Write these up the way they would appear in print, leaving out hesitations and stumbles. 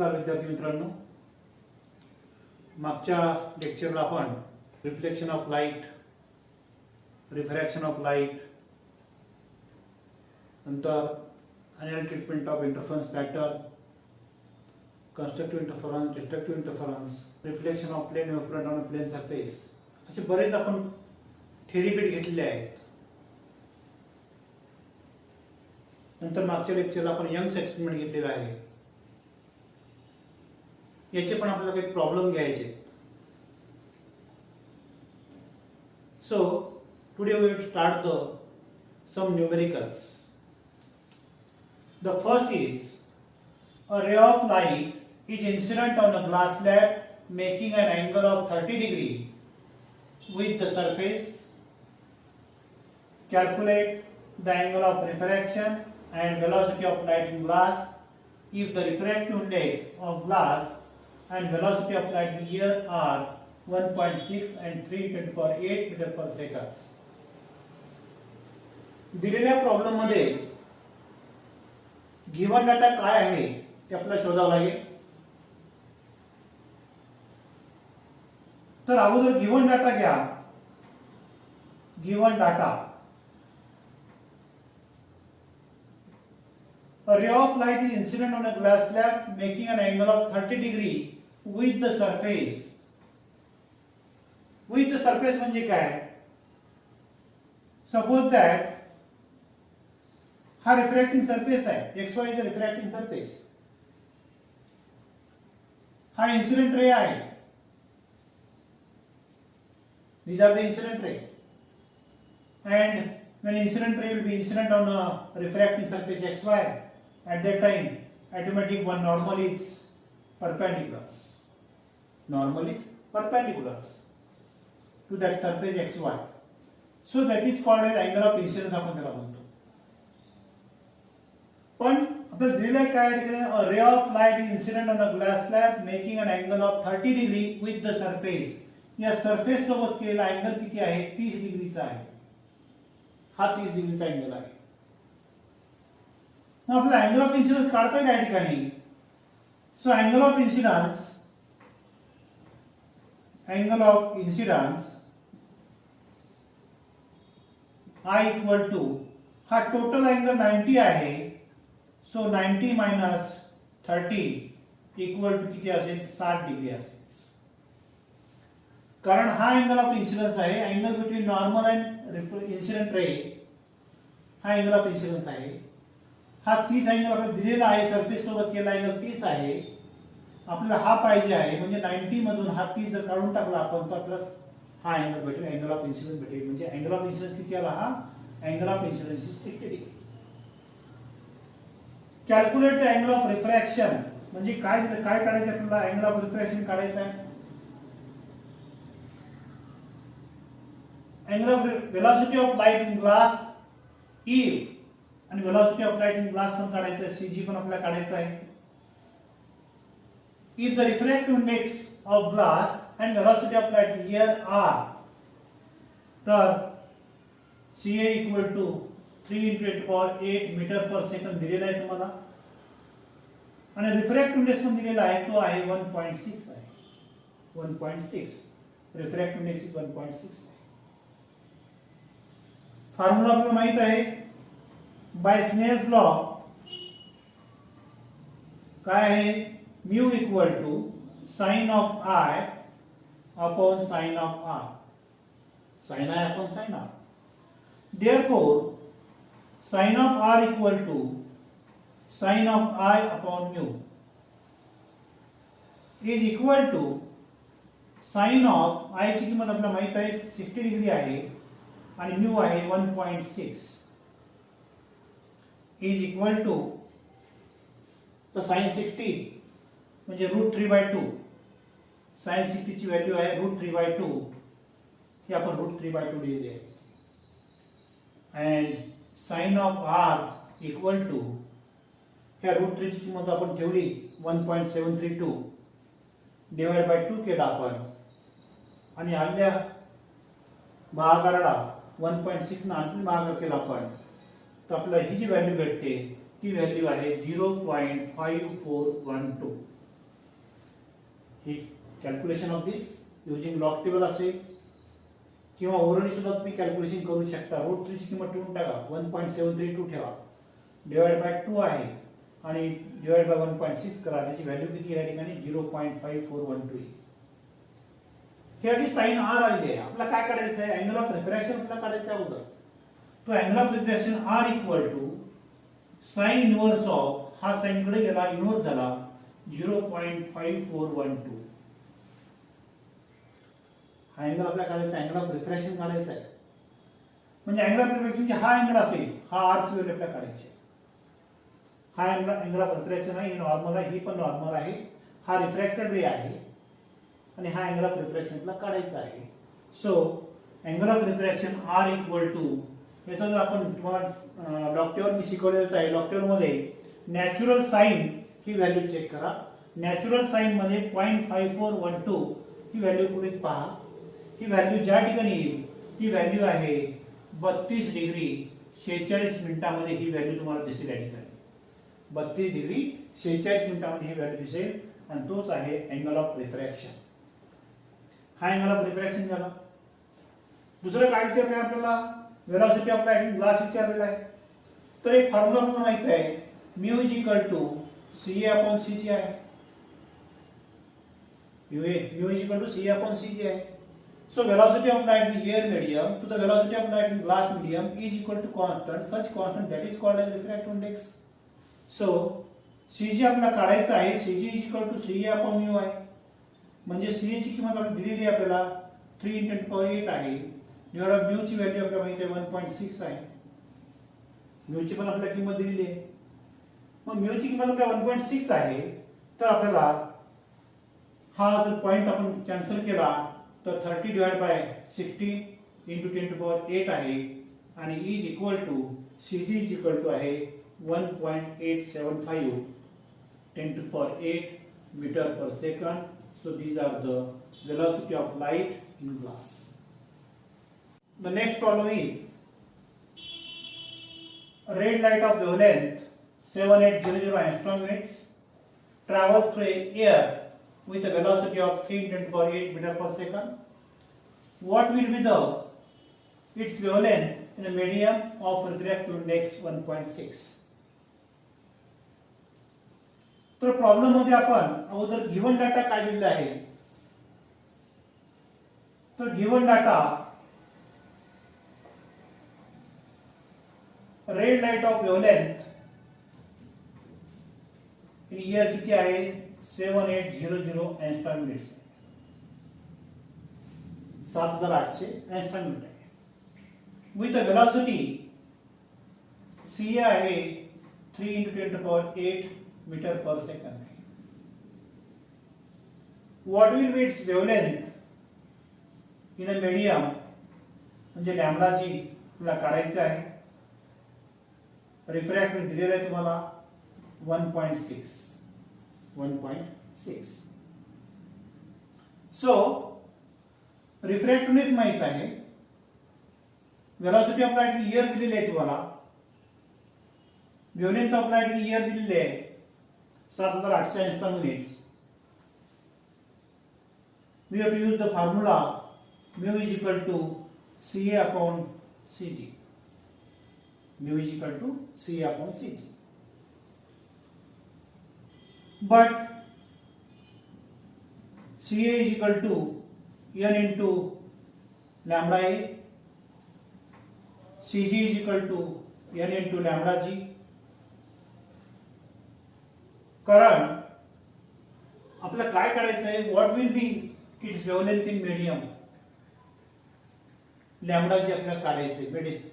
नमस्कार विद्यार्थी मित्रांनो, मागच्या लेक्चरला आपण reflection of light, refraction of light, नंतर annual treatment of interference pattern, constructive interference, destructive interference, reflection of plane wavefront on plane surface असे बरेच आपण थेरी बीट घेतलेले आहेत. नंतर मागच्या लेक्चरला आपण यंग्स एक्सपेरिमेंट घेतलेला आहे. याचे पण आपल्याला काही प्रॉब्लेम घ्यायचे. So today we will start the some numericals. The first is a ray of light is incident on a glass slab making an angle of 30 degree with the surface. Calculate the angle of refraction and velocity of light in glass if the refractive index of glass and velocity of light in air are 1.6 and 3 × 10⁸ meter per second. दिलेल्या problem मध्ये given data काय आहे ते आपल्याला शोधावं लागेल. तर अगोदर गिवन डाटा घ्या. Given data, a ray of light is incident on a glass slab making an angle of 30 degree with the surface. With the surface म्हणजे काय? Suppose that हा रिफ्रॅक्टिंग सरफेस आहे. XY is a refracting surface. हा incident ray आहे. These are the incident ray. And when incident ray will be incident on a refracting surface XY, at that time automatic one normal is perpendicular. Normal is perpendicular to that surface XY. So that is called as angle of incidence आपण त्याला म्हणतो. पण आपल्याला दिलेलं काय आहे? a ray of light is incident on a glass slab making an angle of 30 degree with the surface. या surface सोबत केलेला अँगल किती आहे? 30 डिग्रीचा आहे. हा 30 डिग्रीचा अँगल आहे. मग आपला अँगल ऑफ इन्सिडन्स काढता येईल या ठिकाणी. So angle of incidence I equal to हा टोटल अँगल 90 आहे. सो 90 मायनस 30 इक्वल टू किती असेल? 60 डिग्री असेल. कारण हा अँगल ऑफ इन्सिडन्स आहे. Angle between normal and incident ray हा अँगल ऑफ इन्सिडन्स आहे. हा 30 अँगल आपल्याला दिलेला आहे. सरफेस सोबत केला अँगल 30 आहे. आपल्याला हा पाहिजे आहे. म्हणजे 90 मधून हा 30 जर काढून टाकला आपण तर आपल्याला हा अँगल भेटेल. अँगल ऑफ इन्सिडन्स भेटेल. म्हणजे अँगल ऑफ इन्सिडन्स किती आला? हा angle of incidence is 60 degree. Calculate the angle of refraction म्हणजे काय काढायचं आपल्याला? अँगल ऑफ रिफ्रॅक्शन काढायचं आहे. Angle of velocity of light in glass if आणि velocity of light in glass पण काढायचं आहे. CG पण आपल्याला काढायचं आहे. If the refractive index of glass and velocity of light here are, तर CA equal to 3 × 10⁸ metre per second दिलेला आहे तुम्हाला. आणि रिफ्रॅक्टिव्ह इंडेक्स पण दिलेला आहे. तो आहे 1.6 आहे. 1.6 रिफ्रॅक्टिव्ह इंडेक्स इज 1.6 आहे. फॉर्म्युला आपल्याला माहित आहे. बाय स्नेल्स लॉ काय आहे? Mu equal to sine of I upon sin of r. Sin I upon sin r. Therefore, sin of r equal to sin of I upon mu is equal to sin of I ची किंमत आपल्याला माहित आहे 60 degree आहे आणि mu आहे 1.6 is equal to तर sin 60 म्हणजे √3/2. साइन 60 ची व्हॅल्यू आहे √3/2. ही आपण √3/2 लिहिली आहे. And sine of r equal to ह्या √3 ची किंमत आपण ठेवली 1.732 डिवाइड बाय 2 केला आपण आणि आल्या भागाकाराला 1.6 ने आणखी भागाकार केला आपण तर आपल्याला ही जी व्हॅल्यू भेटते ती व्हॅल्यू आहे 0.5412. ही calculation of this using log table असेल किंवा ओरली सुद्धा तुम्ही कॅल्क्युलेशन करू शकता. रूट 3 ची किंमत ठेवून टाका, 1.732 ठेवा, डिवाइड बाय 2 आहे आणि डिवाइड बाय 1.6 करा. त्याची व्हॅल्यू किती या ठिकाणी 0.5412. ही आधी साइन आर आलेली आहे. आपल्याला काय काढायचं आहे, अँगल ऑफ रिफ्रॅक्शन आपल्याला काढायचं आहे अगोदर. तो angle of refraction are equal to sine inverse of, हा साइन कडे गेला इनव्हर्स झाला 0.5412. हा अँगल आपल्याला काढायचा, अँगल ऑफ रिफ्रॅक्शन काढायचा आहे. म्हणजे अँगल ऑफ रिफ्रॅक्शन हा अँगल असेल, हा आर ची व्हॅल्यू आपल्याला काढायची. हा अँगल ऑफ रिफ्रॅक्शन आहे, ही नॉर्मल आहे, ही पण नॉर्मल आहे. हा रिफ्रॅक्टेड रे आहे आणि हा अँगल ऑफ रिफ्रॅक्शन आपल्याला काढायचा आहे. So angle of refraction are equal to, याचा जर आपण तुम्हाला लॉग टेबल मी शिकवलेलंच आहे. लॉग टेबल मध्ये नॅचरल साइन ही व्हॅल्यू चेक करा. नॅचरल साइन मध्ये 0.5412 ही व्हॅल्यू पुढे पहा. ही व्हॅल्यू ज्या ठिकाणी येईल ती व्हॅल्यू आहे 32 डिग्री 46 मिनिटांमध्ये ही व्हॅल्यू तुम्हाला दिसेल. या ठिकाणी 32 डिग्री 46 मिनिटांमध्ये ही व्हॅल्यू दिसेल आणि तोच आहे अँगल ऑफ रिफ्रॅक्शन. हा अँगल ऑफ रिफ्रॅक्शन झाला. दुसरं काय विचारलं आहे आपल्याला, वेलोसिटी ऑफ लाइट ग्लास विचारलेला आहे. तर एक फॉर्म्युला आपल्याला माहित आहे, mu is equal to C upon C G आहे. Mu is equal to C upon C G आहे. So velocity of light in air medium to the velocity of light in glass medium is equal to constant. Such constant that is called as refractive index. So Cg आपल्याला काढायचा आहे. Cg is equal to Ca upon mu आहे. म्हणजे Ca ची किंमत आपल्याला दिलेली आहे, आपल्याला 3 × 10⁸ आहे. डिवाइड बाय mu ची व्हॅल्यू आपल्याला माहिती आहे 1.6 आहे. mu ची पण आपल्याला किंमत दिलेली आहे. मग mu ची किंमत आपल्याला 1.6 आहे, तर आपल्याला हा जर पॉइंट आपण कॅन्सल केला तर 30 डिवाइड बाय 60 into 10⁸ आहे आणि is equal to Cg is equal to आहे 1.875 10⁸ meter per second. So these are the velocity of light in glass. The next problem is red light of wavelength 7800 angstrom units travels through air with a velocity of 3 × 10⁸ meter per second. What will be the its wavelength in a medium of refractive index 1.6? तर problem मध्ये आपण अगोदर given data काय दिलेला आहे, तर given data red light of wavelength in year किती आहे 7800 एंगस्ट्रॉम युनिट्स, 7800 एंगस्ट्रॉम युनिट आहे. विथ अ वेलोसिटी ca आहे 3 × 10⁸ मीटर पर सेकंड आहे. What will be its wavelength in a medium, म्हणजे लॅम्बडा जी तुला काढायचं आहे. रिफ्रॅक्टिव्ह दिलेलं आहे तुम्हाला 1.6. सो रिफ्रॅक्टिव्हनेस माहित आहे, velocity of light in year दिलेली आहे तुम्हाला, wavelength of light in year दिलेली आहे 7800 angstrom units. We have to use the formula mu is equal to Ca upon Cg. Mu is equal to Ca upon Cg. But Ca is equal to n into lambda a, Cg is equal to n into lambda g. कारण आपल्याला काय काढायचं आहे, what will be its wavelength in medium, lambda G आपल्याला काढायचे,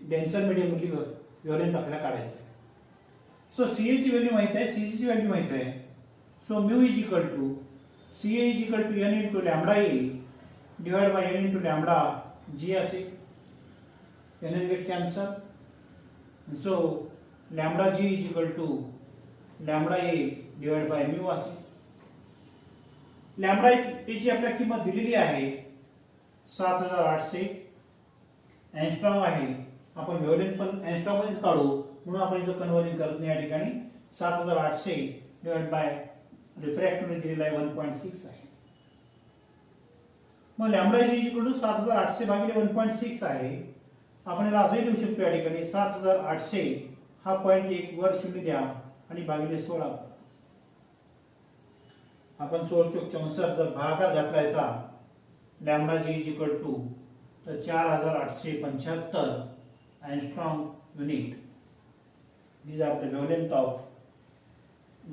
denser medium मधली wavelength आपल्याला काढायचं आहे. सो सीए ची व्हॅल्यू माहित आहे, सीजी ची व्हॅल्यू माहित आहे. So mu is equal to CA is equal to N into lambda A divide by N into lambda G असे, N N get cancel. So lambda G is equal to lambda A divide by mu असे. Lambda ची आपल्याला किंमत दिलेली आहे 7800 angstrom आहे. आपण wavelength पण एंगस्ट्रॉम मध्येच काढू, म्हणून आपण इथं कन्वर्जन करत नाही. या ठिकाणी 7800 डिवाइड बाय रिफ्रॅक्टिव्ह दिलेला आहे 1.6 आहे. मग लॅम्बडा इज इक्वल टू 7800 भागिले 1.6 आहे. आपण याला असंही लिहू शकतो या ठिकाणी 7800 हा पॉईंट 1 वर शून्य द्या आणि भागिले 16. आपण 16 चोक 64 जर भागाकार घातलायचा lambda G is equal to तर 4875 angstrom unit. These are the wavelength of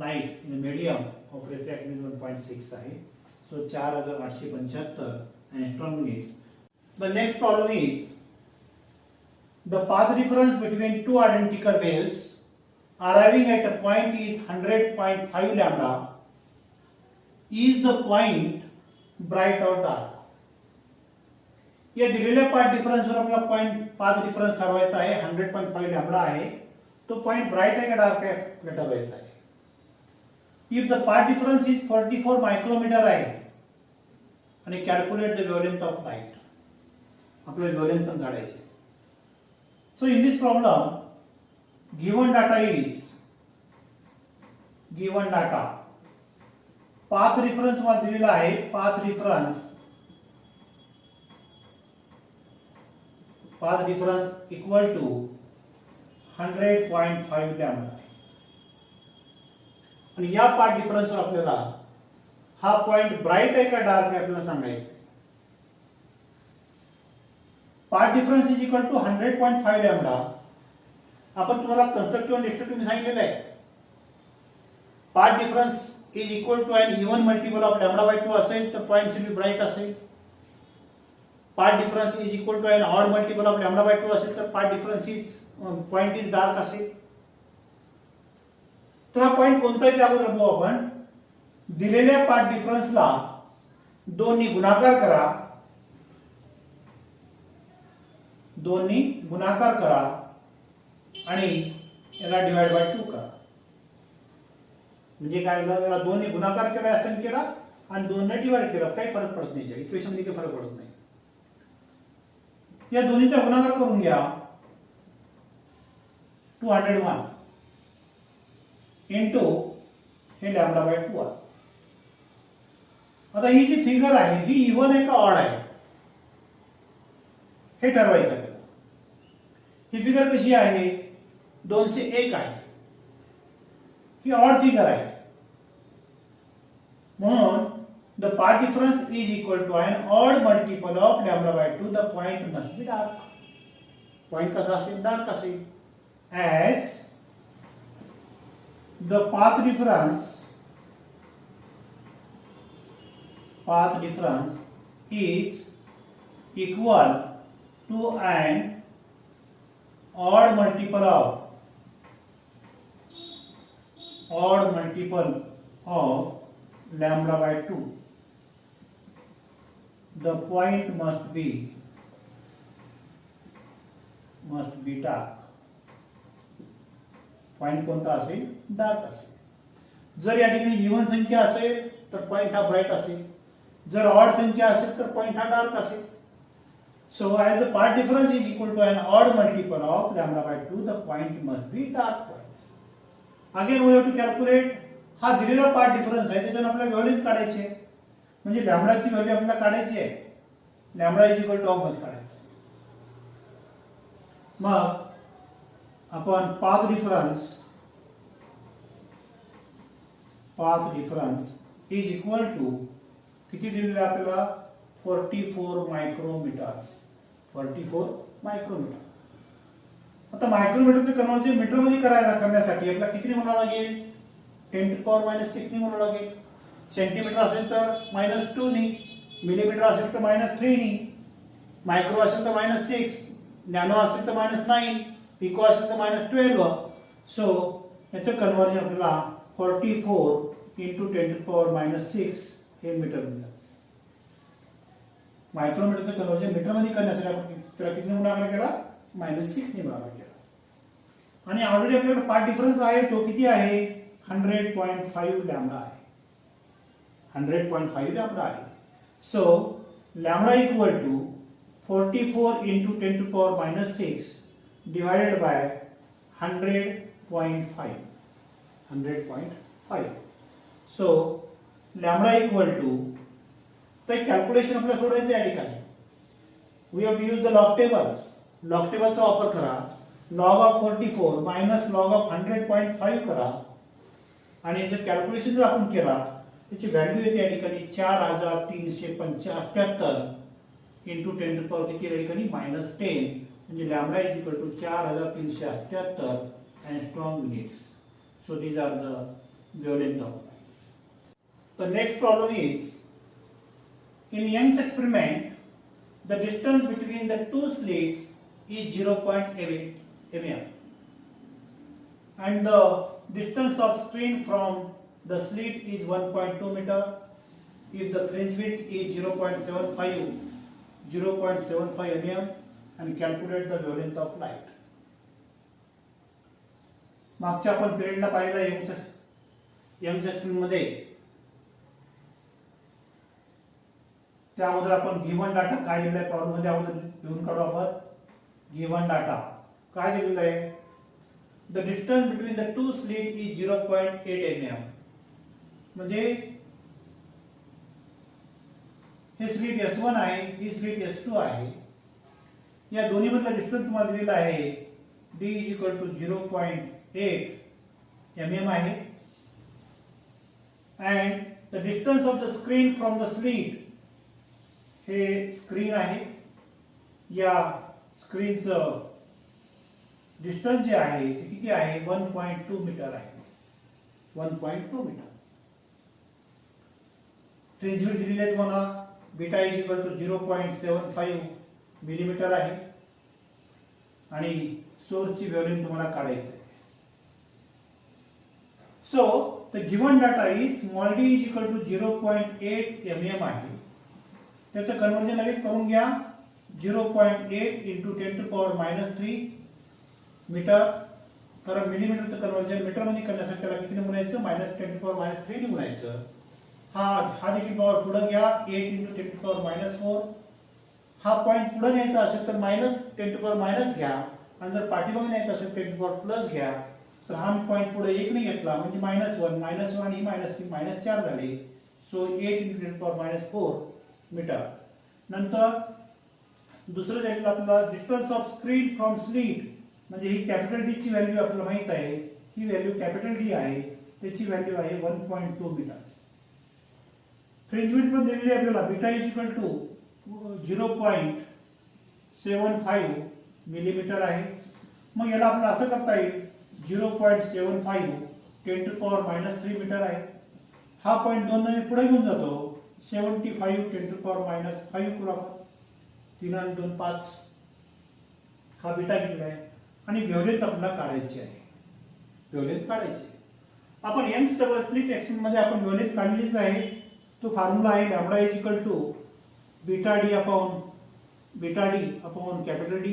light in the medium of refractive is 1.6 आहे. So 4875 angstrom units. The next problem is the path difference between two identical waves arriving at a point is 100.5 lambda. Is the point bright or dark? या दिलेल्या path difference वर आपला point path difference ठरवायचा आहे. 100.5 lambda आहे. तो point bright आहे का डार्क आहे आपल्याला ठरवायचा आहे. If the path difference is 44 micrometre आहे आणि calculate the wavelength of light. आपल्याला वेवलेंथ पण काढायची. So in this problem given data path difference मध्ये दिलेला आहे. Path difference equal to 100.5 lambda आहे. आणि या पाथ डिफरन्स वर आपल्याला हा पॉइंट ब्राइट आहे का डार्क आहे आपल्याला सांगायचं. Path difference is equal to 100.5 lambda. आपण तुम्हाला कन्स्ट्रक्टिव्ह आणि डिस्ट्रक्टिव्ह सांगितलेलं आहे. Path difference is equal to an even multiple of lambda by 2 असेल तर पॉइंट शुड बी ब्राइट असेल. Path difference is equal to an odd multiple of lambda by 2 असेल तर path difference is point is dark असेल. तर हा point कोणता आहे ते अगोदर बघू आपण. दिलेल्या पाथ डिफरन्सला 2 ने गुणाकार करा. 2 ने गुणाकार करा आणि याला डिवाइड बाय 2 करा. म्हणजे काय झालं, याला 2 ने गुणाकार केला असेल केला आणि 2 ने डिवाइड केला. काही फरक पडत नाही. इक्वेशन मध्ये काही फरक पडत नाही. या दोन्हीचा गुणाकार करून घ्या. 201 इंटू हे लॅम्बडा बाय 2 आहे. आता ही जी फिगर आहे ही इवन आहे का ऑड आहे हे ठरवायचं आहे. ही फिगर कशी आहे 201 आहे. ही ऑड फिगर आहे. म्हणून the path difference is equal to an odd multiple of lambda by 2. The point must be dark. Point कसा असेल dark असेल. As the path difference is equal to an odd multiple of lambda by 2. The point must be dark. Point कोणता असेल dark असेल. जर या ठिकाणी even संख्या असेल तर पॉइंट हा ब्राइट असेल. जर ऑड संख्या असेल तर पॉइंट हा डार्क असेल. So as the path difference is equal to an odd multiple of lambda by 2 the point must be dark points. Again we have to calculate. हा दिलेला पाथ डिफरन्स आहे त्याच्यानं आपल्याला व्हॅल्यू काढायची आहे. म्हणजे लॅम्बडाची व्हॅल्यू आपल्याला काढायची आहे. Lambda is equal to of काढायचं. मग आपण path difference is equal to किती दिलेलं आपल्याला 44 मायक्रोमीटर्स. 44 मायक्रोमीटर. आता मायक्रोमीटरचं कन्व्हर्जन मीटर मध्ये करण्यासाठी आपल्याला किती म्हणावं लागेल 10 to the power -6 ने म्हणावं लागेल. सेंटीमीटर असेल तर -2 ने, मिलीमीटर असेल तर -3 ने, मायक्रो असेल तर -6, नॅनो असेल तर -9, पिको असेल तर -12. सो याचं कन्व्हर्जन आपल्याला 44 into 10 to the power -6 हे मीटर मिळतं. मायक्रोमीटरचं कन्व्हर्जन मीटर मध्ये करण्यासाठी आपण त्याला किती गुणाकार केला -6 ने गुणाकार केला. आणि ऑलरेडी आपल्याकडे पाथ डिफरन्स आहे तो किती आहे 100.5 लॅम्बडा आहे. 100.5 लॅम्बडा आहे. So lambda equal to 44 into 10 to the power -6 divided by 100.5. 100.5. So lambda equal to तर कॅल्क्युलेशन आपल्याला सोडायचं या ठिकाणी. We have to use the log tables. Log टेबलचा वापर करा. Log of 44 minus log of 100.5 करा आणि याचं कॅल्क्युलेशन जर आपण केला त्याची व्हॅल्यू येते या ठिकाणी 4378 इंटू 10 टू पॉवर किती या ठिकाणी -10 म्हणजे lambda is equal to 4378 angstrom units. So these are the wavelength of light. The next problem is, in Young's experiment, the distance between the two slits is 0.8 mm and the distance of screen from the slit is 1.2 meter. If the fringe width is 0.75 mm and calculate the wavelength of light. मागच्या आपण पिरियडला पाहिला young experiment मध्ये, त्यामध्ये आपण given data काय दिलेला आहे problem मध्ये अगोदर लिहून काढू आपण. गिवन डाटा काय दिलेला आहे, the distance between the two slit is 0.8 mm. म्हणजे हे स्लिट S1 आहे, ही स्लिट S2 आहे. या दोन्ही मधला डिस्टन्स तुम्हाला दिलेला आहे D is equal to 0.8 mm आहे. And the distance of the screen from the slit, हे स्क्रीन आहे, या स्क्रीनचं डिस्टन्स जे आहे ते किती आहे 1.2 मीटर आहे. 1.2 मीटर. फ्रिंज विड्थ दिलेली आहे तुम्हाला, beta is equal to 0.75 millimetre आहे आणि सोर्सची वेव्हलेंथ तुम्हाला काढायची आहे. So the given data is small d is equal to 0.8 mm आहे. त्याचं कन्वर्जन लगेच करून घ्या. 0.8 into 10 to power -3 मीटर. कारण मिलीमीटरचं कन्वर्जन मीटर मध्ये करण्यासाठी त्याला किती गुणायचं -10 to power -3 ने गुणायचं. हा देखील पॉवर पुढे घ्या 8 into 10 to power -4. हा पॉइंट पुढे न्यायचा असेल तर -10 to power मायनस घ्या आणि जर पाठीमागे न्यायचा असेल 10 to power प्लस घ्या. तर हा पॉइंट पुढे 1 ने घेतला म्हणजे -1 आणि -3 -4 झाले. So 8 into 10 to power -4 metre. नंतर दुसरं झालेलं आपल्याला distance of screen from slit, म्हणजे ही कॅपिटल डी ची व्हॅल्यू आपल्याला माहित आहे. ही व्हॅल्यू कॅपिटल डी आहे, त्याची व्हॅल्यू आहे 1.2 मीटर्स. फ्रिंज विड्थ पण दिलेली आहे आपल्याला, beta is equal to 0.75 millimetre आहे. मग याला आपल्याला असं करता येईल 0.75 10 to power -3 मीटर आहे. हा पॉइंट 2 ने पुढे घेऊन जातो. 75 10 to power -5 करू आपण. 3 आणि 2 5. हा बीटा घेतला आहे आणि वेव्हलेंथ आपल्याला काढायची आहे. वेव्हलेंथ काढायची. आपण यंग्स डबल स्लिट एक्सपेरिमेंट मध्ये आपण वेव्हलेंथ काढलीच आहे. तो फॉर्म्युला आहे lambda is equal to beta D upon capital D.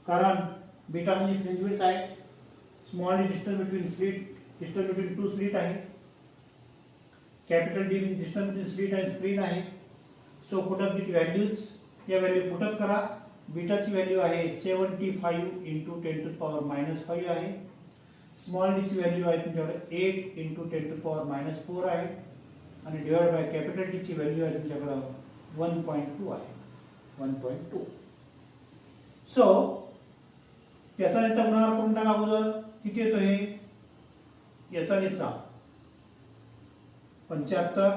कारण बीटा म्हणजे फ्रिंज विड्थ आहे, small D distance between two slit आहे, कॅपिटल डी म्हणजे डिस्टन्स बिटवीन स्लिट आणि स्क्रीन आहे. So put up the values. या व्हॅल्यू पुट अप करा. बीटाची व्हॅल्यू आहे 75 into 10 to power -5 आहे. स्मॉल डी ची व्हॅल्यू आहे तुमच्याकडे 8 into 10 to power -4 आहे आणि डिवाइड बाय कॅपिटल डी ची व्हॅल्यू आहे तुमच्याकडे 1.2 आहे. 1.2. सो याचा याचा गुणाकार करून टाका अगोदर. किती येतो हे, याचा याचा 75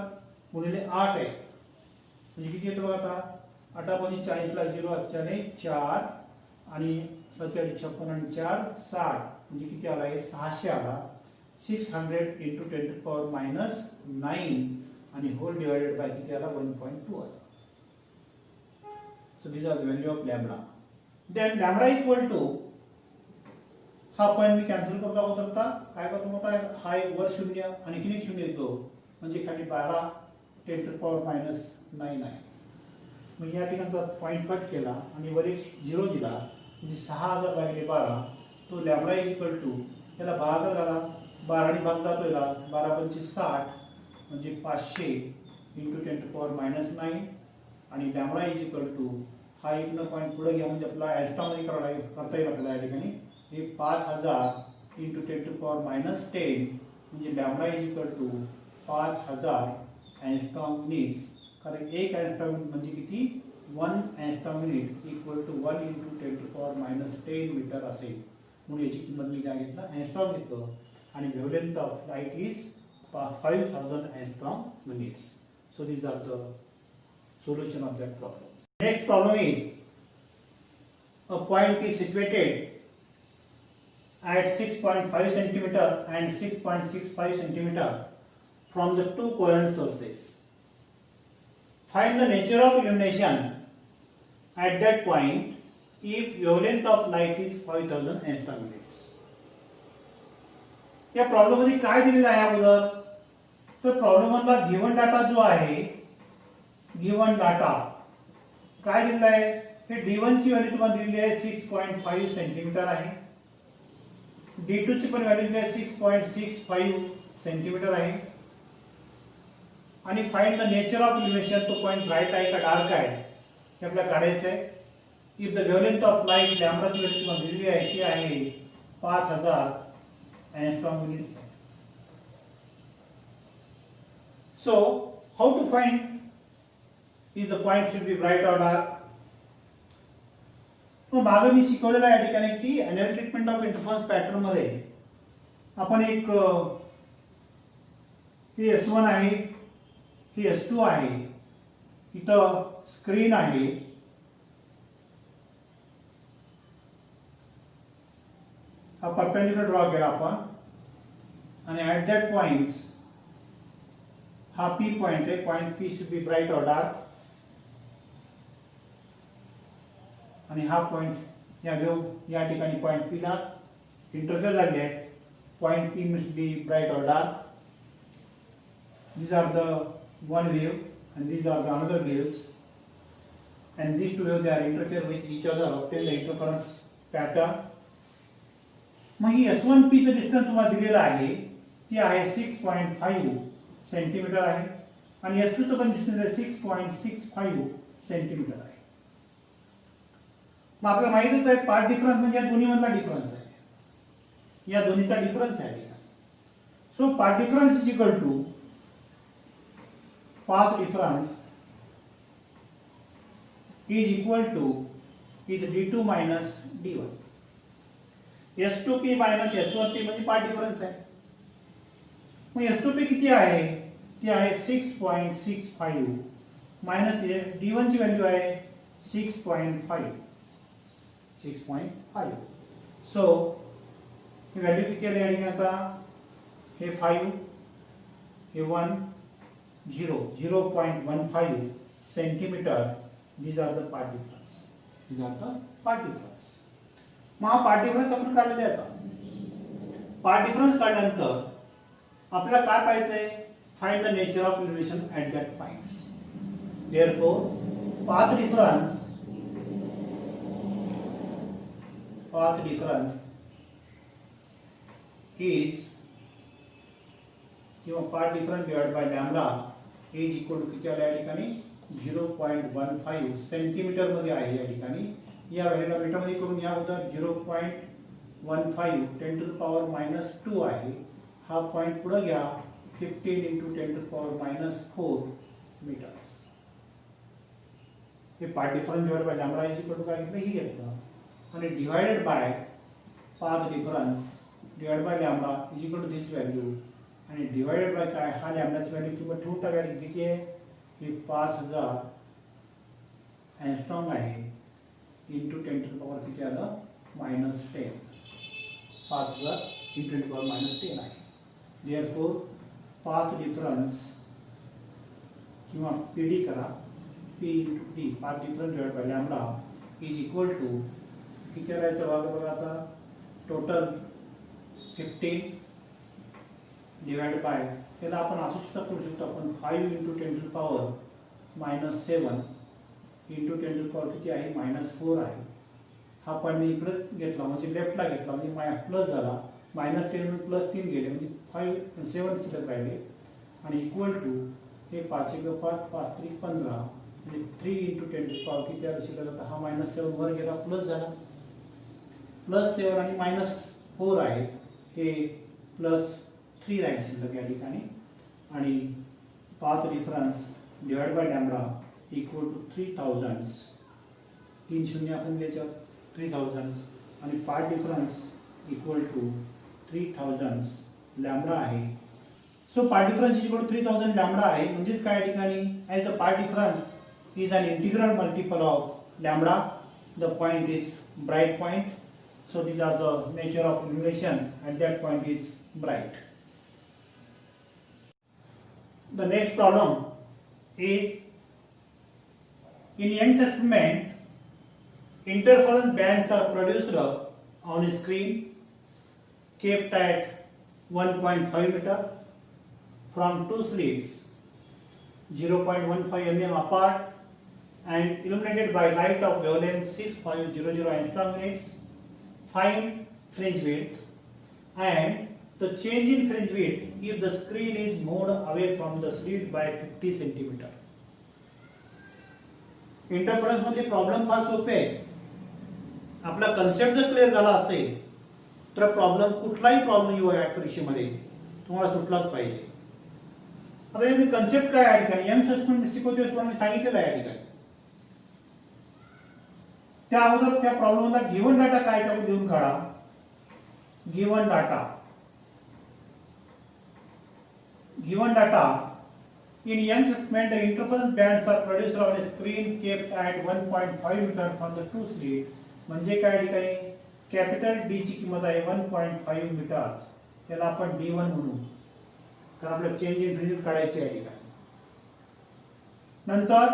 गुणिले 8 आहे म्हणजे किती येतो बघा आता 8 × 40 ला 0 8 4 आणि 47 56 आणि 4 60 म्हणजे किती आला आहे 600 आला. 600 into 10 to power -9 आणि होल डिवाइडेड बाय किती आला 1.2 आला. So this are the value of lambda. Then lambda equal to, हा पॉइंट मी कॅन्सल करतो अगोदर. काय करतो मोठा हा एक वर 0 आणि किती 0 येतो म्हणजे खाली 12 10 to power -9 आहे. मग या ठिकाणचा पॉइंट कट केला आणि वर एक 0 दिला म्हणजे 6000 भागिले 12. तो लॅम्बडा इज इक्वल टू, याला भागाकार झाला 12 ने भाग जातो याला 12 × 5 = 60 म्हणजे 500 into 10 to power -9 आणि लॅम्बडा इज इक्वल टू, हा एक पॉइंट पुढे घ्या म्हणजे आपला एस्ट्रॉम मध्ये करता येईल आपल्याला या ठिकाणी. हे 5000 into 10 to power -10 म्हणजे lambda is equal to 5000 angstrom units, कारण एक अँगस्ट्रॉम युनिट म्हणजे किती, 1 angstrom unit equal to 1 into 10⁻10 metre असेल. म्हणून याची किंमत मी काय घेतलं, अँगस्ट्रॉम घेतलं, आणि wavelength of light is 5000 angstrom units. So these are the solution of that problem. Next problem is a point is situated at 6.5 centimeter and 6.65 centimeter from the two coherent sources. Find the nature of illumination at that point if wavelength of light is 5000 angstrom units. या problem मध्ये काय दिलेलं आहे अगोदर, तर problem मधला given data जो आहे, गिवन डाटा काय दिलेला आहे, हे D1 ची व्हॅल्यू तुम्हाला दिलेली आहे 6.5 सेंटीमीटर आहे, D2 ची पण व्हॅल्यू दिली आहे 6.65 सेंटीमीटर आहे, आणि फाइंड द नेचर ऑफ इल्युमिनेशन, तो पॉइंट ब्राइट आहे का डार्क आहे हे आपल्याला काढायचं आहे. If the wavelength of light लॅम्बडाची व्हॅल्यू तुम्हाला दिलेली आहे ती आहे 5000 angstrom units. So how to find if the point should be bright or dark? तो मागे मी शिकवलेला आहे या ठिकाणी की energy treatment of interference pattern मध्ये आपण एक ही S1 आहे, ही S2 आहे, इथं स्क्रीन आहे, हा परपेंडिक्युलर ड्रॉ केला आपण, आणि ऍट दॅट पॉइंट हा P पॉइंट आहे, point P should be bright और डार्क, आणि हा पॉइंट या वेव्ह या ठिकाणी पॉइंट P ला इंटरफेअर झाले आहे, point P must be bright और dark. These are the one wave and these are the another waves, and these two waves they are interfere with each other, obtain the interference pattern. मग ही S1P चं distance तुम्हाला दिलेलं आहे ती आहे 6.5 centimetre आहे, आणि S2 चं पण डिस्टन्स आहे 6.65 सेंटीमीटर आहे. मग आपल्याला माहितीच आहे पाथ डिफरन्स म्हणजे या दोन्ही मधला डिफरन्स आहे, या दोन्हीचा डिफरन्स आहे. So path difference is equal to path difference is equal to is D2 minus D1. S2P minus S1P म्हणजे पाथ डिफरन्स आहे. मग S2P किती आहे, ती आहे 6.65 मायनस D1 ची व्हॅल्यू आहे 6.5. सो ही व्हॅल्यू किती आली आणि आता हे 5, हे 1, 0.15 centimetre. These are the path difference. These are the path difference. मग हा पाथ डिफरन्स आपण काढलेला आहे. आता पाथ डिफरन्स काढल्यानंतर आपल्याला काय पाहिजे, find the nature of illumination at that point. Therefore path difference is किंवा path difference divide by lambda is equal to किती आले या ठिकाणी 0.15 सेंटीमीटर मध्ये आहे या ठिकाणी. या व्हॅल्यूला मीटर मध्ये करून या अगोदर 0.15 10⁻⁻2 आहे. हा पॉइंट पुढे घ्या 15 × 10⁻⁴ मीटर्स. हे path difference divide by lambda is equal to काय घेतलं, ही घेतलं, आणि divided by path difference divide by lambda is equal to this value, आणि डिवाइडेड बाय काय, हा लॅम्बडाची व्हॅल्यू किंमत ठेवून टाकायची किती आहे, ही 5000 अँगस्ट्रॉम आहे इंटू 10⁻⁻ किती आलं -10. 5000 इंटू 10⁻⁻10 आहे. देयरफॉर पाथ डिफरन्स किंवा PD करा, P into D path difference divide by lambda is equal to किती आलायचं बघा आता, टोटल 15 डिवाइड बाय, त्याला आपण असं सुद्धा करू शकतो आपण 5 इंटू 10⁻⁻7 इंटू 10⁻⁻ किती आहे -4 आहे. हा पॉईंट मी इकडे घेतला म्हणजे लेफ्टला घेतला म्हणजे प्लस झाला, -10 +3 गेले म्हणजे 5 7 शिल्लक राहिले, आणि इक्वल टू हे 5 × 5 5 3 15 म्हणजे 3 इंटू 10⁻⁻ किती आलं शिल्लक, आता हा -7 वर गेला प्लस झाला, +7 आणि -4 आहे, हे +3 राहील शिल्लक या ठिकाणी, आणि path difference divide by lambda equal to 3000, 3 शून्य आपण घ्यायचं 3000 आणि path difference equal to 3000 lambda आहे. So path difference is equal to 3000 lambda आहे. म्हणजेच काय ठिकाणी as the path difference is an integral multiple of lambda, the point is bright point, so these are the nature of illumination at that point is bright. The next problem is in Young's experiment interference bands are produced on a screen kept at 1.5 meter from two slits 0.15 mm apart and illuminated by light of wavelength 6500 angstrom units. Find fringe width and the change in fringe width if the screen is moved away from the slit by 50 cm. Interference मध्ये problem फार सोपे आहे. आपला concept जर clear झाला असेल तर problem कुठलाही प्रॉब्लेम येऊ या परीक्षेमध्ये तुम्हाला सुटलाच पाहिजे. आता याचे कन्सेप्ट काय आहे ठिकाणी यंग सस्पेंड शिकवते मी सांगितलेलं आहे या ठिकाणी. त्या अगोदर त्या प्रॉब्लेम मधला गिवन डाटा काय त्यावर देऊन काढा. Given data in Young's experiment the interference bands are produced on a screen kept at 1.5 meter from the two slit. म्हणजे काय ठिकाणी कॅपिटल डी ची किंमत आहे 1.5 मीटर. त्याला आपण D1 म्हणू कारण आपल्याला चेंज इन फ्रिंज काढायची आहे ठिकाणी. नंतर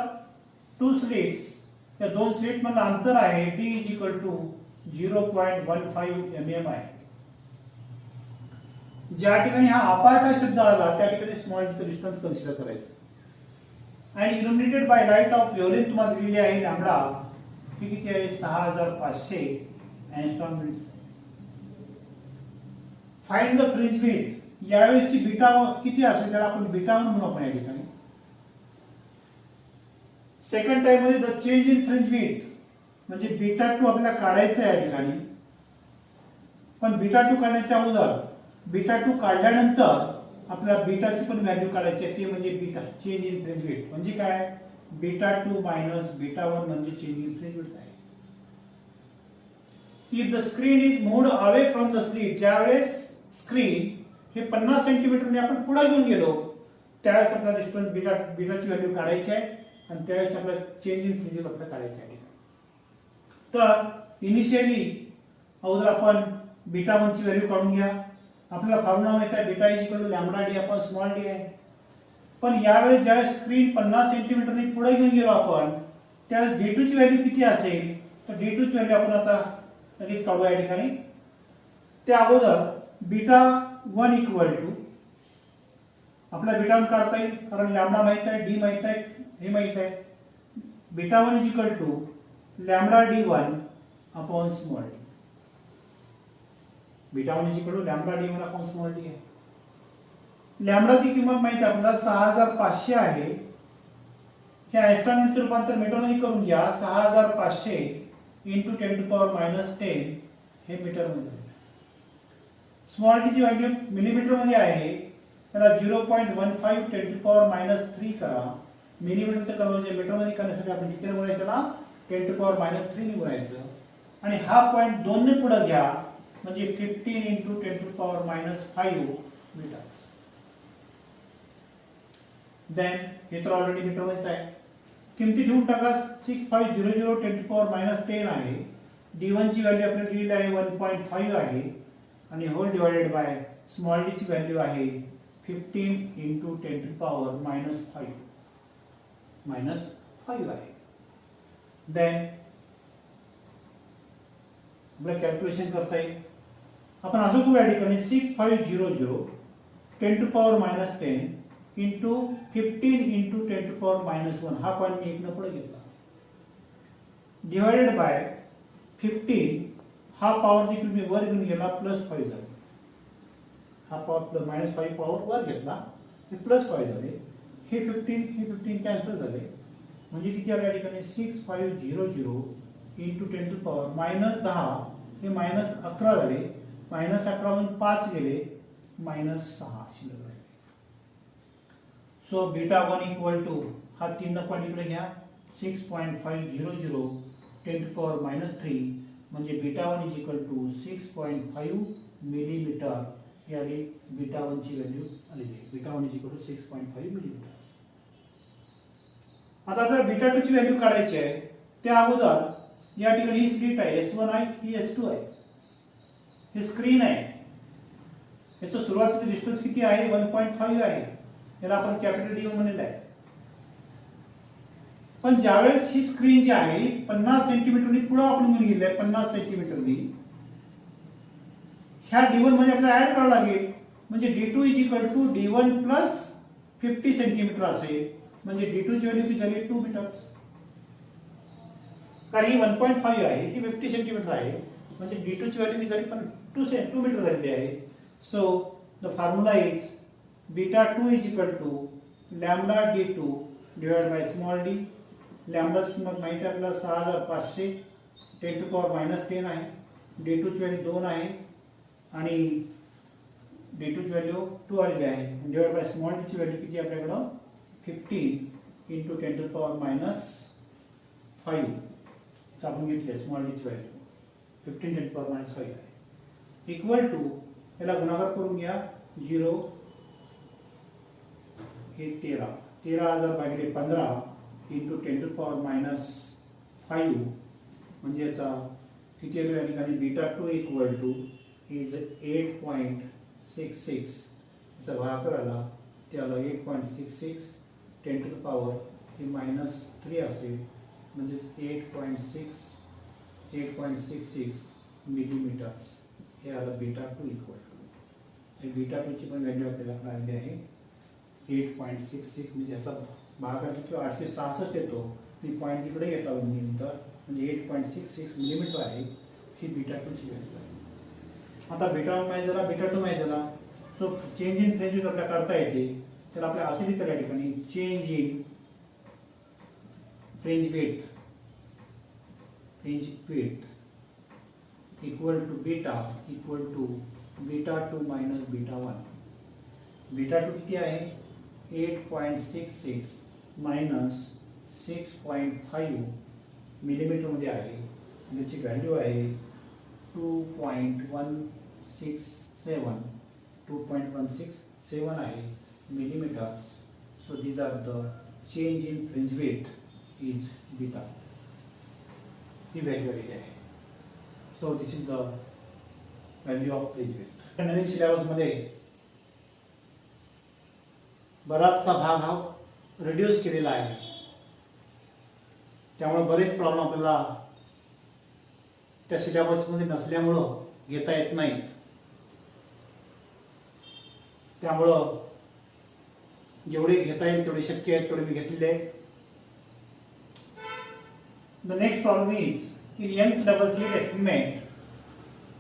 टू स्लिट्स या दोन स्लिट मधलं अंतर आहे D is equal to 0.15 mm आहे. ज्या ठिकाणी हा अपार्ट हा शब्द आला त्या ठिकाणी स्मॉल चं डिस्टन्स कन्सिडर करायचं. आणि illuminated by light of wavelength तुम्हाला दिलेली आहे लॅम्बडा ही किती आहे 6500 angstrom units. Find the fringe width. यावेळेसची बीटा किती असेल त्याला आपण बीटा म्हणू आपण या ठिकाणी. सेकंड टाइम मध्ये the change in fringe width म्हणजे बीटा 2 आपल्याला काढायचं आहे या ठिकाणी. पण बीटा 2 काढण्याच्या अगोदर बीटा 2 काढल्यानंतर आपल्याला बीटाची पण व्हॅल्यू काढायची आहे. ते म्हणजे beta change in fringe width म्हणजे काय बीटा 2 मायनस बीटा 1 म्हणजे चेंज इन फ्रिंज विड्थ आहे. If the screen is moved away from the slit ज्यावेळेस स्क्रीन हे 50 सेंटीमीटरने आपण पुढे घेऊन गेलो त्यावेळेस आपल्याला डिस्टन्स बीटाची व्हॅल्यू काढायची आहे आणि त्यावेळेस आपल्याला चेंज इन फ्रिंज आपल्याला काढायचं आहे. तर इनिशियली अगोदर आपण बीटा 1 ची व्हॅल्यू काढून घ्या. आपल्याला फॉर्म्युला माहित आहे beta is equal to lambda D upon small D आहे. पण यावेळेस ज्यावेळेस स्क्रीन 50 सेंटीमीटरने पुढे घेऊन गेलो आपण त्यावेळेस D2 ची व्हॅल्यू किती असेल तर D2 ची व्हॅल्यू आपण आता लगेच काढू या ठिकाणी. त्या अगोदर बीटा 1 इक्वल टू आपल्याला बीटा 1 काढता येईल कारण लॅम्बडा माहित आहे डी माहित आहे हे माहित आहे. Beta 1 is equal to lambda D1 upon small D. Beta 1 is equal to lambda D1 upon small D आहे. लॅम्बडाची किंमत माहिती आहे आपल्याला 6500 आहे. हे अँगस्ट्रॉम युनिटचे रूपांतर मीटरमध्ये करून घ्या. 6500 into 10 to power minus 10 हे मीटर मध्ये. स्मॉल डी ची व्हॅल्यू मिलीमीटर मध्ये आहे त्याला 0.15 10 to power minus 3 करा. मिलीमीटरचं कन्वर्जन मीटर मध्ये करण्यासाठी आपण किती गुणायचं त्याला 10 to power minus 3 ने गुणायचं आणि हा पॉइंट 2 ने पुढे घ्या म्हणजे 15 into 10 to power minus 5 metres. Then हे तर ऑलरेडी मीटर मध्येच आहे. किमती ठेवून टाका 6500 10 to power minus 10 आहे. D1 ची व्हॅल्यू आपल्याला दिलेली आहे 1.5 आहे आणि whole divided by small D ची व्हॅल्यू आहे 15 into 10 to power minus 5 आहे. देन आपल्याला कॅल्क्युलेशन करता येईल. आपण असं करू या ठिकाणी 6500 10 to power minus 10 into 15 into 10 to power minus 1 हा पॉइंट मी इकडे पुढे घेतला डिवाइडेड बाय 15 हा पॉवर देखील मी वर घेऊन गेला प्लस 5 झाले. हा पॉवर प्लस मायनस 5 पॉवर वर घेतला हे प्लस 5 झाले. हे 15 कॅन्सल झाले म्हणजे किती आले या ठिकाणी 6500 into 10 to power minus 10 हे मायनस 11 झाले. मायनस 11 मधून 5 गेले मायनस 6 शिल्लक राहिले. सो बीटा 1 इक्वल टू हा 3 पॉईंट इकडे घ्या 6.500 10⁻³ म्हणजे beta 1 is equal to 6.5 millimetre ही आली बीटा 1 ची व्हॅल्यू आलेली आहे. Beta 1 is equal to 6.5 millimetre. आता जर बीटा 2 ची व्हॅल्यू काढायची आहे त्या अगोदर या ठिकाणी ही स्लिट आहे S1 आहे ही S2 आहे. हे स्क्रीन आहे. याचं सुरुवातीचं डिस्टन्स किती आहे 1.5 आहे. याला आपण कॅपिटल D म्हणलेलं आहे. पण ज्यावेळेस ही स्क्रीन जी आहे 50 सेंटीमीटरनी पुढे आपण घेऊन गेले 50 सेंटीमीटरनी ह्या D1 मध्ये आपल्याला ऍड करावं लागेल म्हणजे D2 is equal to D1 plus 50 centimetre असेल म्हणजे D2 ची व्हॅल्यू किती झाली 2 मीटर्स. कारण ही 1.5 आहे ही 50 सेंटीमीटर आहे म्हणजे D2 ची व्हॅल्यू किती झाली पण 2 मीटर झालेली आहे. So the formula is beta 2 is equal to lambda D2 divide by small d. लॅम्बडाची किंमत माहिती आहे आपल्याला 6500 10⁻10 आहे. D2 ची व्हॅल्यू 2 आहे आणि D2 ची व्हॅल्यू 2 आलेली आहे. डिवाइड बाय स्मॉल d ची व्हॅल्यू किती आपल्याकडं 15 into 10⁻5 तर आपण घेतले स्मॉल d ची व्हॅल्यू 15 10⁻5 आहे इक्वल टू याला गुणाकार करून घ्या 0 हे 13,000 भागिले 15 into 10⁻5 म्हणजे याचा किती आलो या ठिकाणी बीटा 2 इक्वल टू इज 8.66 याचा भागाकार आला त्याला 8.66 10 to the power हे -3 असेल म्हणजे 8.66 मिलीमीटर्स हे आलं बीटा 2 इक्वल टू. बीटा 2 ची पण व्हॅल्यू आपल्याला मिळाली आहे 8.66 म्हणजे याचा भागाकार किती 866 येतो. मी पॉईंट इकडे घेतला नंतर म्हणजे 8.66 मिलीमीटर आहे ही बीटा 2 ची व्हॅल्यू आहे. आता बीटा 1 माहिती झाला बीटा 2 माहिती झाला. So change in fringe width आपल्याला करता येते तर आपल्या असे लिहितात या ठिकाणी change in fringe width equal to beta 2 minus beta 1. Beta 2 किती आहे 8.66 मायनस 6.5 मिलीमीटर मध्ये आहे. त्याची व्हॅल्यू आहे 2.167 आहे millimeters. So these are the change in fringe weight is beta. He value आलेली आहे. So this is the value of fringe weight. Naveen syllabus मध्ये बराचसा भाग हा रिड्यूस केलेला आहे त्यामुळे बरेच प्रॉब्लेम आपल्याला त्या सिलेबस मध्ये नसल्यामुळं घेता येत नाहीत. त्यामुळं जेवढे घेता येईल तेवढे शक्य आहेत तेवढे मी घेतलेले आहेत. The next problem is in Young's double slit experiment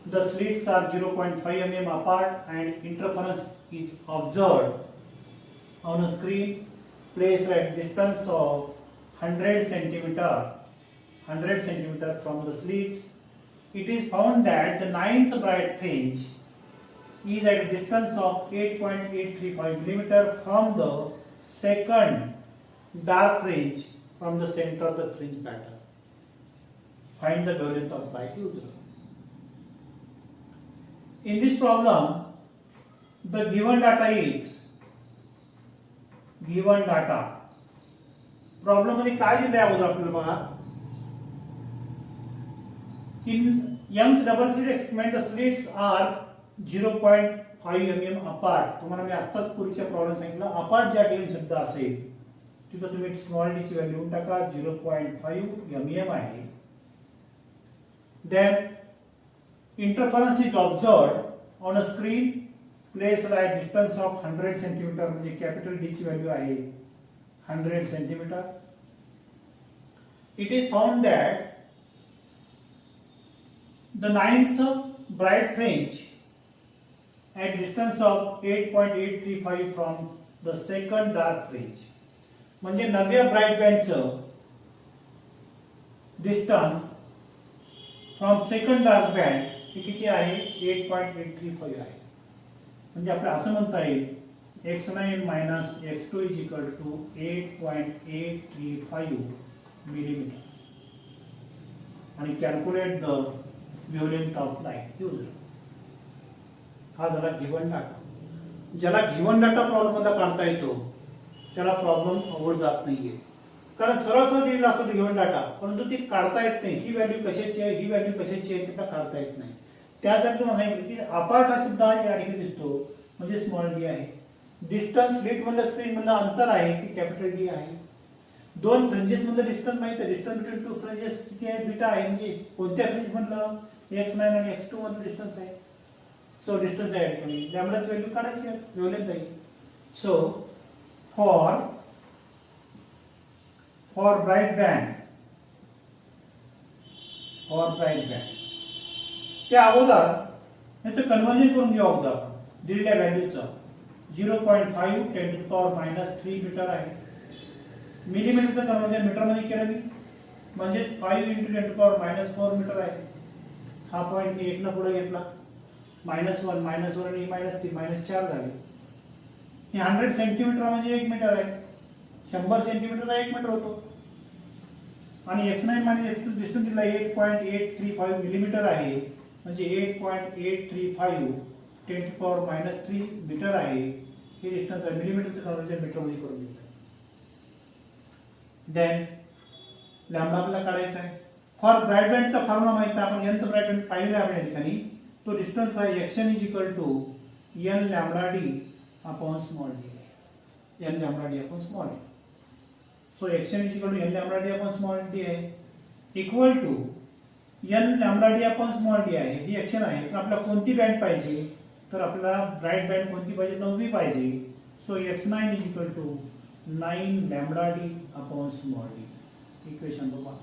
the slits are 0.5 mm apart and interference is observed on a screen placed at distance of 100 centimeter from the slits. It is found that the ninth bright fringe is at a distance of 8.835 millimeter from the second dark fringe from the center of the fringe pattern. Find the wavelength of light used. In this problem, the given data is problem मध्ये काय दिले अगोदर आपल्याला बघा. In Young's double slit experiment, the slits are 0.5 mm apart. तुम्हाला मी आत्ताच पूर्वीच्या problem सांगितलं अपार्ट ज्या ठिकाणी शब्द असेल तिथं तुम्ही स्मॉल डी ची व्हॅल्यू टाका 0.5 mm आहे. Then interference is observed on a screen placed at distance of 100 centimeter म्हणजे कॅपिटल डी ची व्हॅल्यू आहे 100 centimeter. It is found that the ninth bright fringe at distance of 8.835 from the second dark fringe म्हणजे नवव्या bright बँडचं distance from second dark band हे किती आहे 8.835 आहे. म्हणजे आपल्याला असं म्हणता येईल x9 minus x2 is equal to 8.835 millimeters. आणि calculate the wavelength of light use. हा झाला गिवन डाटा. ज्याला गिवन डाटा प्रॉब्लेम मध्ये काढता येतो त्याला प्रॉब्लेम अवघड जात नाहीये, कारण सरळ सरळ दिलेला असतो गिवन डाटा, परंतु ती काढता येत नाही. ही व्हॅल्यू कशाची आहे, ही व्हॅल्यू कशाची आहे, तिला काढता येत नाही. त्यासाठी तुम्हाला सांगितलं की अपार्ट हा सुद्धा या ठिकाणी दिसतो, म्हणजे स्मॉल डी आहे. डिस्टन्स स्लिट मधलं स्क्रीन मधलं अंतर आहे की कॅपिटल डी आहे. दोन फ्रिंजेस मधलं डिस्टन्स माहिती आहे, डिस्टन्स बिटवीन टू फ्रिंजेस किती आहे, बीटा आहे. म्हणजे कोणत्या फ्रिंज मधलं x9 आणि x2 मधलं डिस्टन्स आहे. सो डिस्टन्स आहे या ठिकाणी लॅम्बडाची व्हॅल्यू काढायची आहे, वेव्हलेंथ आहे. सो फॉर ब्राइट बँड त्या अगोदर याचं कन्वर्जन करून घेऊ अगोदर आपण दिलेल्या व्हॅल्यूचं. 0.5 10⁻³ मीटर आहे. मिलीमीटरचं कन्वर्जन मीटर मध्ये केलं मी, म्हणजे 5 × 10⁻⁴ मीटर आहे. हा पॉईंट मी 1 न पुढे घेतला, -1 -1 आणि -3 -4 झाले. हे 100 सेंटीमीटर म्हणजे 1 मीटर आहे. 100 सेंटीमीटरचा 1 मीटर होतो. आणि x9 आणि x2 डिस्टन्स दिला 8.835 मिलीमीटर आहे, म्हणजे 8.835 10⁻³ मीटर आहे. हे डिस्टन्स आहे. मिलीमीटरचं कन्वर्जन मीटर मध्ये करून घेतलं. देन लॅम्बडा आपल्याला काढायचा आहे. फॉर ब्राइट बँडचा फॉर्म्युला माहिती आहे, आपण nth ब्राइट बँड पाहिलं आपण या ठिकाणी. तो डिस्टन्स आहे xn = n λd upon small d. n λd upon small d. So xn = n λd upon small d आहे, equal to n λd upon small d आहे. ही एक्शन आहे. पण आपल्याला कोणती बँड पाहिजे, तर आपल्याला ब्राइट बँड कोणती पाहिजे, 9वी पाहिजे. So x9 = 9 λd upon small d. Equation number 1.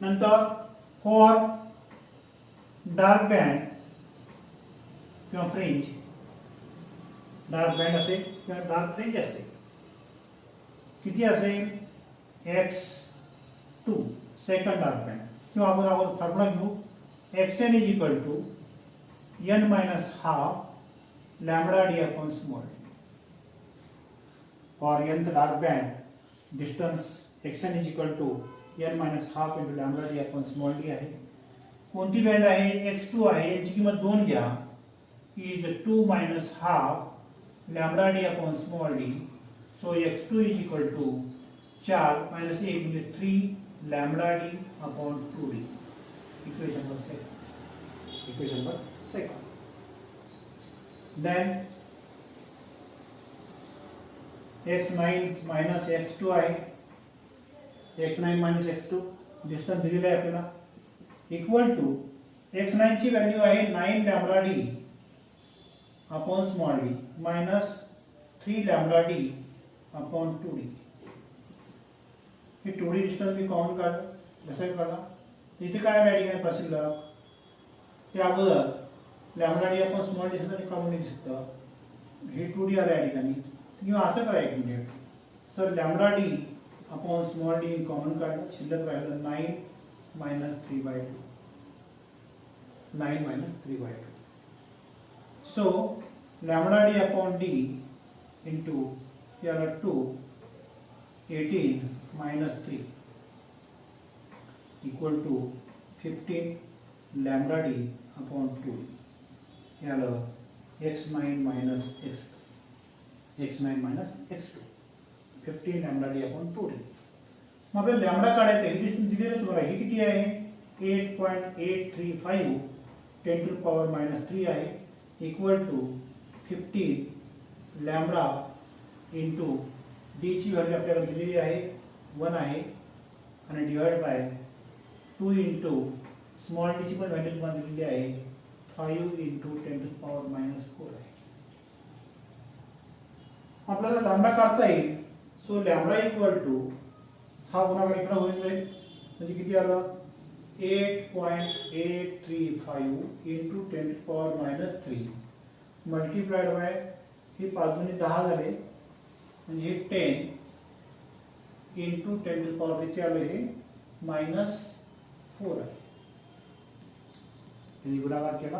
नंतर फॉर डार्क बँड किंवा फ्रिंज, डार्क बँड असेल किंवा डार्क फ्रिंज असेल, किती असेल, x2 सेकंड डार्क बँड. किंवा आपण फॉर्म्युला घेऊ, xn = n - ½ λd upon small d. For nth dark band distance xn = n - ½ λd upon small d आहे. कोणती बँड आहे, x2 आहे. याची किंमत 2 घ्या, इज 2 - ½ λd upon small d. So x2 = 4 - 1 म्हणजे 3 λd अपॉन 2d. Equation number 2. Then x9 minus x2 आहे. x9 minus x2 डिस्टन्स दिलेला आहे आपल्याला, इक्वल टू x9 ची व्हॅल्यू आहे 9 λd upon small d minus 3 λd अपॉन 2d. हे 2d डिस्टन्स मी कॉमन काढलं. कसं काढला, इथे काय व्हॅल्यू आहे शिल्लक, त्या अगोदर λd अपॉन स्मॉल d सुद्धा कॉमन घेऊ शकतो. हे 2d आलं या ठिकाणी, किंवा असं करा 1 minute. Sir λd upon small d common काढलं, शिल्लक राहिलं 9 - 3/2. 9 - 3/2. So λd upon d into याला 2 18 - 3 इक्वल टू 15 λd अपॉन 2 याला x9 minus x2 15 λd अपॉन 2d. मग आपल्याला लॅम्बडा काढायचं आहे. डिस्टन्स दिलेलं तुम्हाला हे किती आहे, 8.835 10⁻³ आहे, equal to 15 lambda into D ची व्हॅल्यू आपल्याला दिलेली आहे 1 आहे, आणि divide by 2 into small D ची पण व्हॅल्यू तुम्हाला दिलेली आहे 5 × 10⁻⁴ आहे. आपल्याला लॅम्बडा काढता येईल. सो लॅम्बडा इक्वल टू हा गुणाकार इकडे होऊन जाईल, म्हणजे किती आलं, 8.835 × 10⁻³ मल्टीप्लाइड बाय हे 5 × 10 झाले, म्हणजे हे 10 × 10⁻³ किती आलं, हे -4 आहे. गुणाकार केला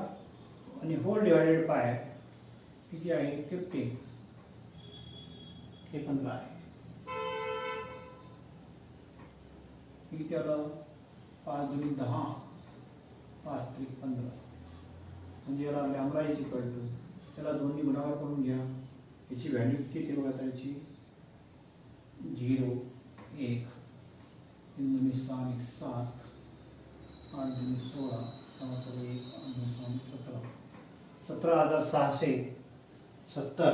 आणि होल डिवाइडेड बाय किती आहे 15, हे 15 आहे. किती आलं 5 × 10, 5 × 15. म्हणजे याला लॅम्बडा इज इक्वल टू, त्याला दोन्ही गुणाकार करून घ्या. याची व्हॅल्यू किती येते बघा त्याची 0, 1, 3 × 6 = 7, 8 × 16, 6 × 1, 8 × 6 = 17, 17,670.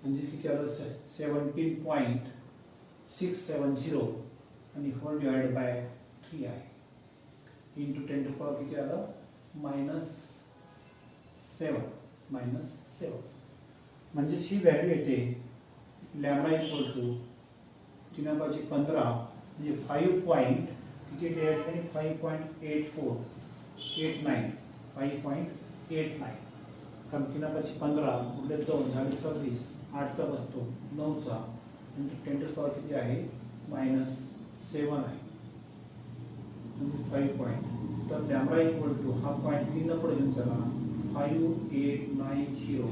म्हणजे किती आलं 17.670 आणि होल डिवाइडेड बाय 3 आहे. इंटू 10 टू पॉवर किती आलं -7. म्हणजे ही व्हॅल्यू येते लॅम्बडा इक्वल टू 3/15 म्हणजे 5 पॉईंट किती येते या ठिकाणी 5.8489. कारण 3/15 उरले 2 झाले 26, 8चा बसतो 9चा म्हणजे 10 टू पॉवर किती आहे -7 आहे. म्हणजे 5 पॉईंट. तर लॅम्बडा इक्वल टू हा पॉईंट 3 पुढे घेऊन चला 5890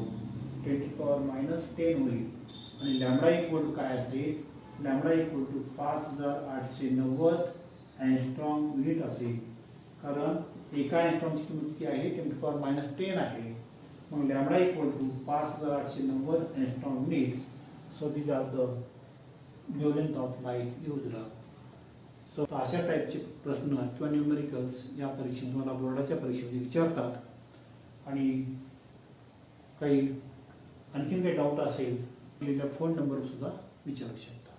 10 टू पॉवर -10 होईल. आणि लॅम्बडा इक्वल टू काय असेल lambda equal to 5890 angstrom unit असेल. कारण एका अँगस्ट्रॉमची किंमत किती आहे 10 टू पॉवर -10 आहे. मग lambda equal to 5890 angstrom units. So these are the wavelength of light used. सो अशा टाईपचे प्रश्न किंवा न्यूमेरिकल्स या परीक्षेत तुम्हाला बोर्डाच्या परीक्षेमध्ये विचारतात. आणि काही आणखीन काही डाऊट असेल फोन नंबर सुद्धा विचारू शकता.